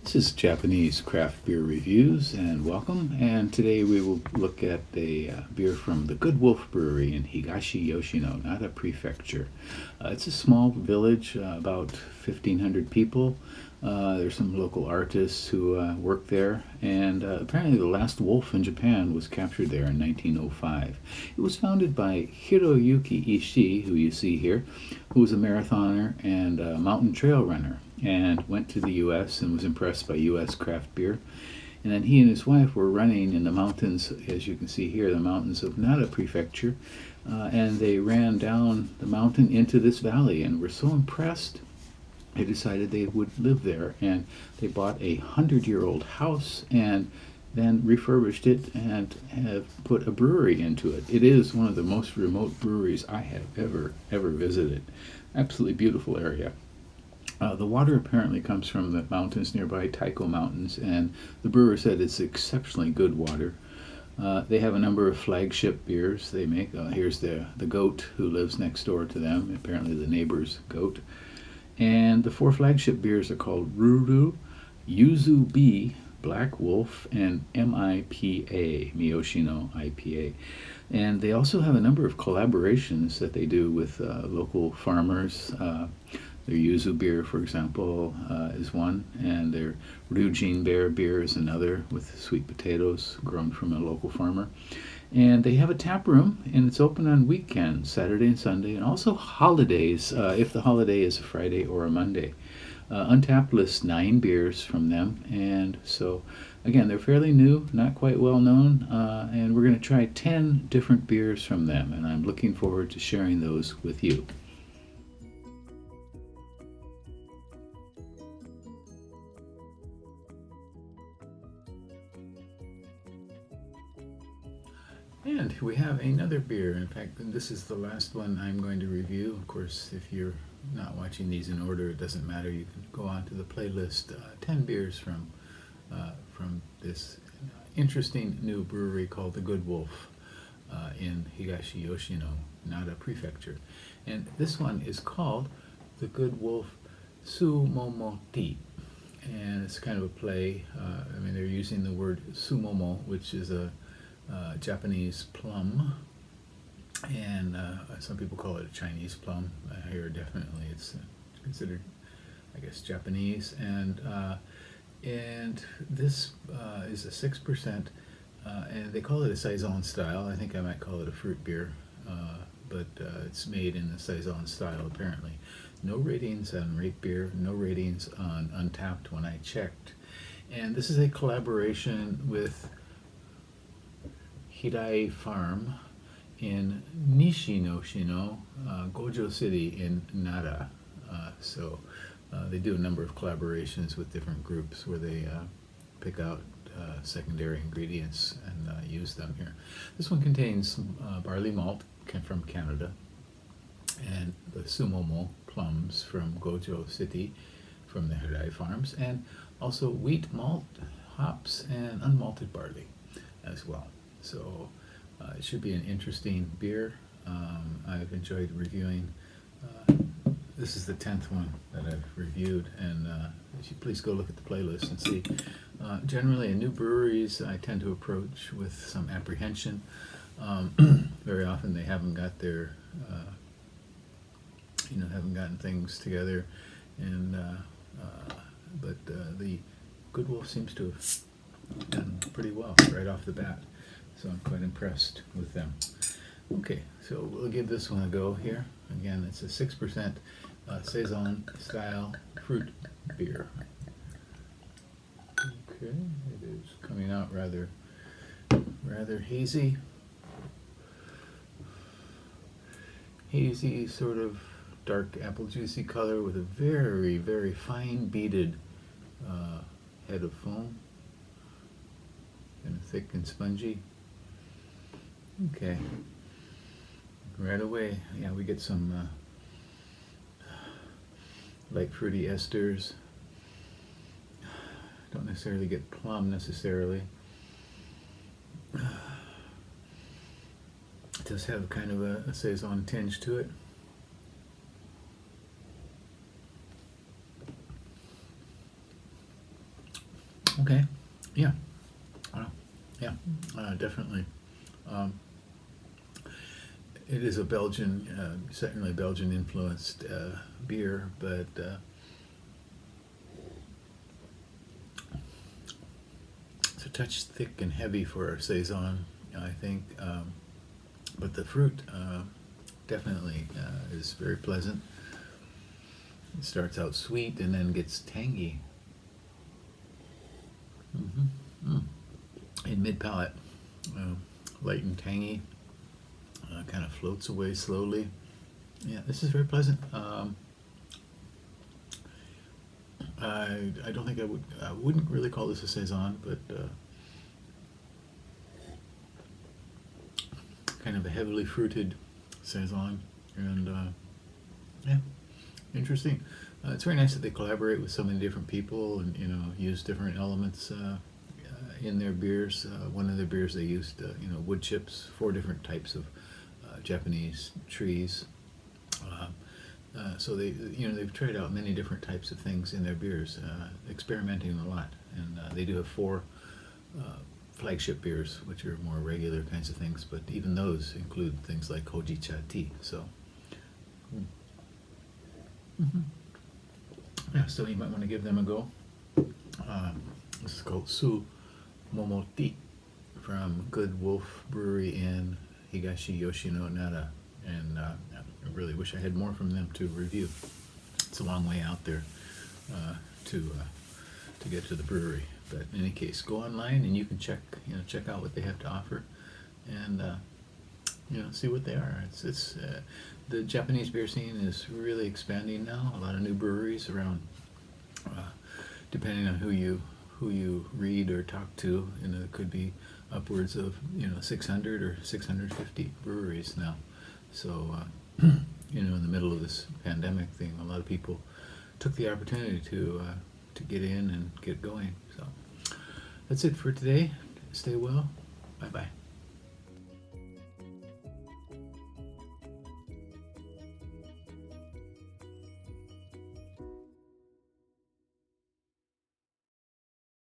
This is Japanese craft beer reviews, and welcome. And today we will look at a beer from the Good Wolf Brewery in Yoshino, Nara Prefecture. It's a small village, about 1,500 people. There's some local artists who work there, and apparently the last wolf in Japan was captured there in 1905. It was founded by Hiroyuki Ishii, who you see here, who was a marathoner and a mountain trail runner, and went to the U.S. and was impressed by U.S. craft beer. And then he and his wife were running in the mountains, as you can see here, the mountains of Nara Prefecture, and they ran down the mountain into this valley and were so impressed they decided they would live there, and they bought a 100-year-old house and then refurbished it and have put a brewery into it. It is one of the most remote breweries I have ever visited. Absolutely beautiful area. The water apparently comes from the mountains nearby, Taiko Mountains, and the brewer said it's exceptionally good water. They have a number of flagship beers they make. Here's the goat who lives next door to them, apparently the neighbor's goat. And the 4 flagship beers are called Ruru, Yuzu B, Black Wolf, and MIPA, Miyoshino IPA. And they also have a number of collaborations that they do with local farmers. Their Yuzu beer, for example, is one, and their Ryujin beer is another, with sweet potatoes grown from a local farmer. And they have a tap room, and it's open on weekends, Saturday and Sunday, and also holidays, if the holiday is a Friday or a Monday. Untapped lists 9 beers from them, and so, again, they're fairly new, not quite well known, and we're going to try 10 different beers from them, and I'm looking forward to sharing those with you. And we have another beer. In fact, this is the last one I'm going to review. Of course, if you're not watching these in order, it doesn't matter. You can go on to the playlist. 10 beers from this interesting new brewery called the Good Wolf in Yoshino, Nara Prefecture. And this one is called the Good Wolf Sumomotty. And it's kind of a play. They're using the word sumomo, which is a Japanese plum, and some people call it a Chinese plum. Here, definitely, it's considered, I guess, Japanese. And this is a 6%, and they call it a saison style. I think I might call it a fruit beer, but it's made in the saison style. Apparently, no ratings on Rate Beer, no ratings on Untapped when I checked. And this is a collaboration with Hirai Farm in Nishinoshino, Gojo City in Nara. So they do a number of collaborations with different groups where they pick out secondary ingredients and use them here. This one contains barley malt from Canada, and the Sumomo plums from Gojo City from the Hirai Farms, and also wheat malt, hops, and unmalted barley as well. So it should be an interesting beer. I've enjoyed reviewing. This is the 10th one that I've reviewed, and please go look at the playlist and see. Generally, in new breweries, I tend to approach with some apprehension. Very often, they haven't got their, haven't gotten things together, and but the Good Wolf seems to have done pretty well right off the bat. So I'm quite impressed with them. Okay, so we'll give this one a go here. Again, it's a 6% saison style fruit beer. Okay, it is coming out rather hazy. Hazy, sort of dark apple juicy color with a very fine beaded head of foam, kind of thick and spongy. Okay, right away, yeah, we get some light fruity esters. Don't necessarily get plum necessarily. It does have kind of a saison tinge to it. Okay. Yeah. Yeah. Definitely. It is a Belgian, certainly Belgian influenced beer, but it's a touch thick and heavy for a saison, I think. But the fruit definitely is very pleasant. It starts out sweet and then gets tangy. In mid-palate, light and tangy, kind of floats away slowly. Yeah, this is very pleasant. I don't think I wouldn't really call this a saison, but kind of a heavily fruited saison, and yeah, interesting. It's very nice that they collaborate with so many different people and use different elements in their beers. One of their beers they used wood chips, 4 different types of Japanese trees. So they've tried out many different types of things in their beers, experimenting a lot. And they do have 4 flagship beers, which are more regular kinds of things. But even those include things like hojicha tea. So. Yeah, so you might want to give them a go. This is called Sumomotty from Good Wolf Brewery in東吉野村, and I really wish I had more from them to review. It's a long way out there to get to the brewery, but in any case, go online and you can check out what they have to offer, and see what they are. It's the Japanese beer scene is really expanding now. A lot of new breweries around. Depending on who you read or talk to, it could be upwards of 600 or 650 breweries now. So in the middle of this pandemic thing, a lot of people took the opportunity to get in and get going. So that's it for today. Stay well. Bye bye.